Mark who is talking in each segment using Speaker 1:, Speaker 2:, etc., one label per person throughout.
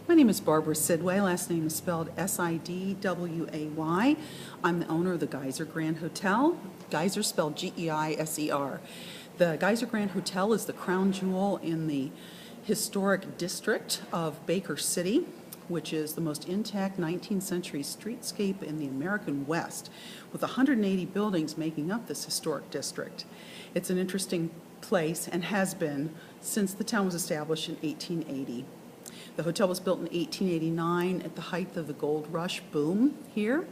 Speaker 1: My name is Barbara Sidway. Last name is spelled Sidway. I'm the owner of the Geyser Grand Hotel. Geyser spelled Geiser. The Geyser Grand Hotel is the crown jewel in the historic district of Baker City, which is the most intact 19th century streetscape in the American West, with 180 buildings making up this historic district. It's an interesting place and has been since the town was established in 1880. The hotel was built in 1889 at the height of the gold rush boom here.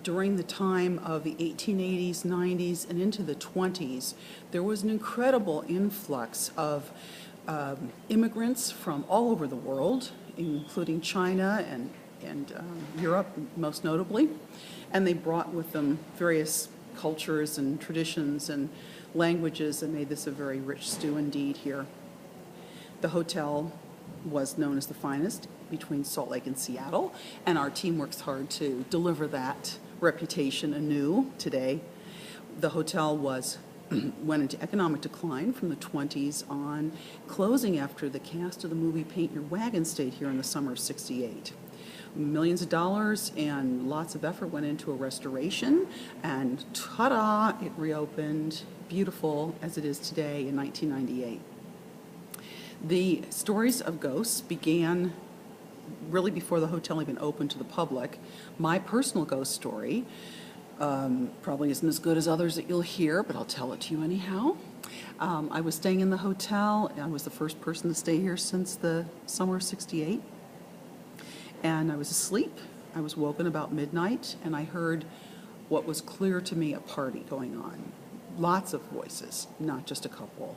Speaker 1: During the time of the 1880s, 90s, and into the 20s, there was an incredible influx of immigrants from all over the world, including China and Europe most notably, and they brought with them various cultures and traditions and languages that made this a very rich stew indeed here. The hotel was known as the finest between Salt Lake and Seattle, and our team works hard to deliver that reputation anew today. The hotel went into economic decline from the 20s on, closing after the cast of the movie Paint Your Wagon stayed here in the summer of '68. Millions of dollars and lots of effort went into a restoration, and ta-da, it reopened, beautiful as it is today in 1998. The stories of ghosts began really before the hotel even opened to the public. My personal ghost story probably isn't as good as others that you'll hear, but I'll tell it to you anyhow. I was staying in the hotel. I was the first person to stay here since the summer of '68. And I was asleep. I was woken about midnight, and I heard what was clear to me a party going on. Lots of voices, not just a couple.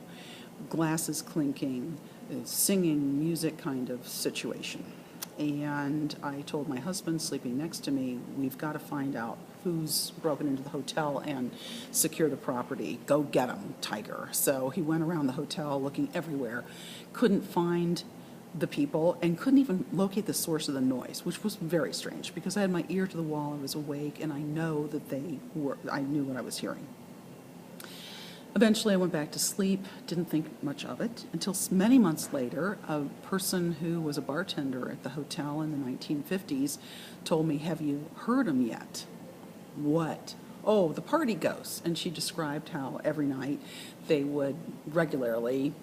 Speaker 1: Glasses clinking, singing, music kind of situation. And I told my husband, sleeping next to me, we've got to find out who's broken into the hotel and secure the property. Go get him, Tiger. So he went around the hotel looking everywhere, couldn't find the people, and couldn't even locate the source of the noise, which was very strange because I had my ear to the wall, I was awake, and I knew what I was hearing. Eventually, I went back to sleep, didn't think much of it, until many months later, a person who was a bartender at the hotel in the 1950s told me, "Have you heard them yet?" "What?" "Oh, the party ghosts." And she described how every night they would regularly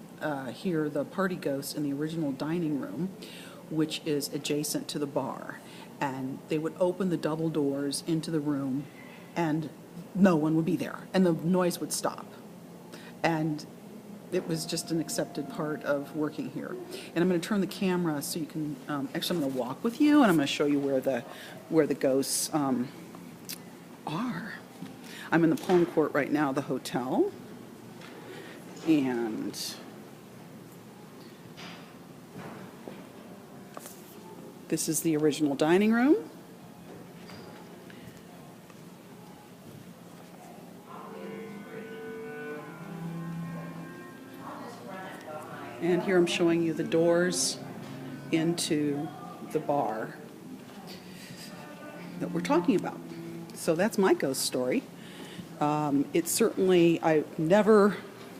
Speaker 1: hear the party ghosts in the original dining room, which is adjacent to the bar. And they would open the double doors into the room, and no one would be there, and the noise would stop. And it was just an accepted part of working here. And I'm going to turn the camera so you can, actually I'm going to walk with you, and I'm going to show you where the ghosts are. I'm in the palm court right now, the hotel. And this is the original dining room. And here I'm showing you the doors into the bar that we're talking about. So that's my ghost story. It certainly, I never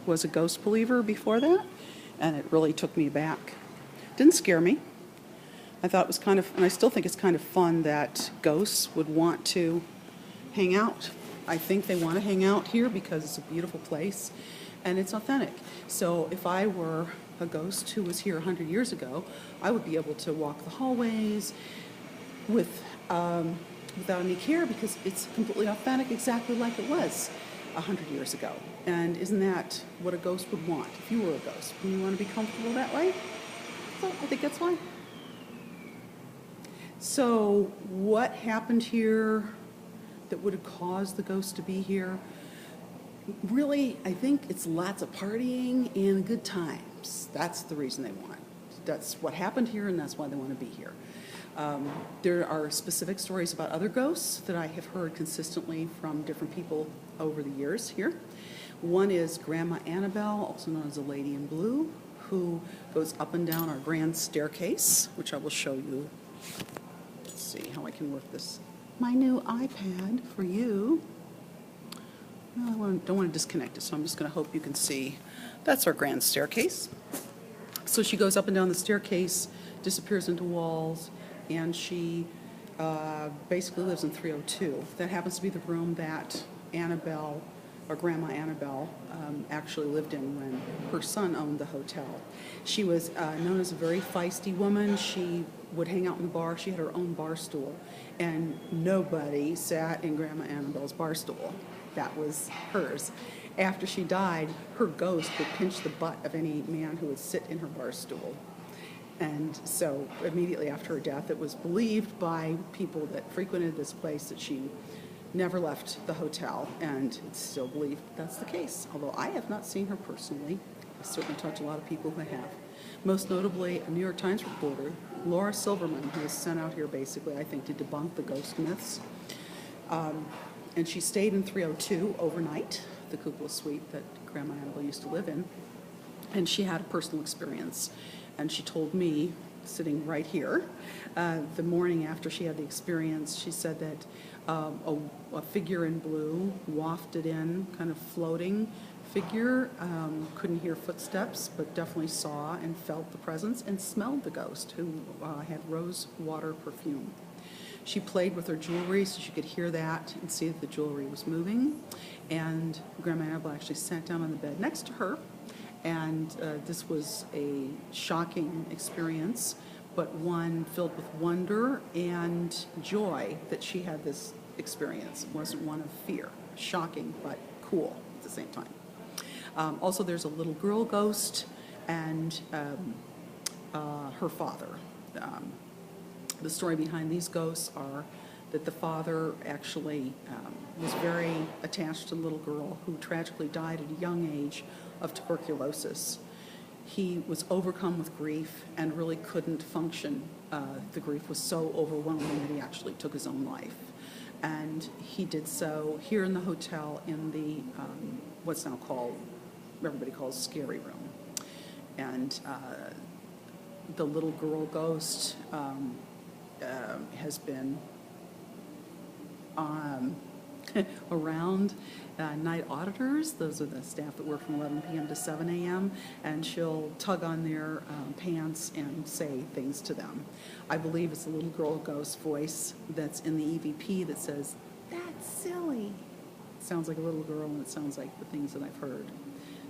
Speaker 1: was a ghost believer before that, and it really took me back. Didn't scare me. I thought it was kind of, and I still think it's kind of fun that ghosts would want to hang out. I think they want to hang out here because it's a beautiful place and it's authentic. So if I were a ghost who was here 100 years ago, I would be able to walk the hallways without any care because it's completely authentic, exactly like it was 100 years ago. And isn't that what a ghost would want if you were a ghost? Wouldn't you want to be comfortable that way? So I think that's why. So what happened here that would have caused the ghost to be here? Really, I think it's lots of partying and good times. That's the reason they want. That's what happened here, and that's why they want to be here. There are specific stories about other ghosts that I have heard consistently from different people over the years here. One is Grandma Annabelle, also known as the Lady in Blue, who goes up and down our grand staircase, which I will show you. Let's see how I can work this. My new iPad for you. Well, I don't want to disconnect it, so I'm just going to hope you can see. That's our grand staircase. So she goes up and down the staircase disappears into walls, and she basically lives in 302. That happens to be the room that Annabelle, or Grandma Annabelle, actually lived in when her son owned the hotel. She was known as a very feisty woman. She would hang out in the bar. She had her own bar stool, and nobody sat in Grandma Annabelle's bar stool. That was hers. After she died, her ghost would pinch the butt of any man who would sit in her bar stool. And so immediately after her death, it was believed by people that frequented this place that she never left the hotel, and it's still believed that's the case, although I have not seen her personally. I certainly talked to a lot of people who have. Most notably, a New York Times reporter, Laura Silverman, who was sent out here basically, I think, to debunk the ghost myths. And she stayed in 302 overnight, the cupola suite that Grandma Annabelle used to live in, and she had a personal experience. And she told me, sitting right here, the morning after she had the experience, she said that a figure in blue wafted in, kind of floating figure, couldn't hear footsteps, but definitely saw and felt the presence and smelled the ghost, who had rose water perfume. She played with her jewelry so she could hear that and see that the jewelry was moving. And Grandma Annabelle actually sat down on the bed next to her. And this was a shocking experience, but one filled with wonder and joy that she had this experience. It wasn't one of fear. Shocking, but cool at the same time. Also, there's a little girl ghost and her father. The story behind these ghosts are that the father actually was very attached to the little girl who tragically died at a young age of tuberculosis. He was overcome with grief and really couldn't function. The grief was so overwhelming that he actually took his own life. And he did so here in the hotel in the, what's now called, everybody calls Scary Room. And the little girl ghost has been around night auditors. Those are the staff that work from 11 p.m. to 7 a.m. And she'll tug on their pants and say things to them. I believe it's a little girl ghost voice that's in the EVP that says, "That's silly." It sounds like a little girl, and it sounds like the things that I've heard.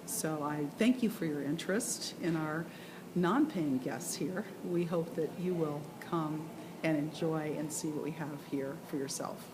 Speaker 1: So I thank you for your interest in our non-paying guests here. We hope that you will come and enjoy and see what we have here for yourself.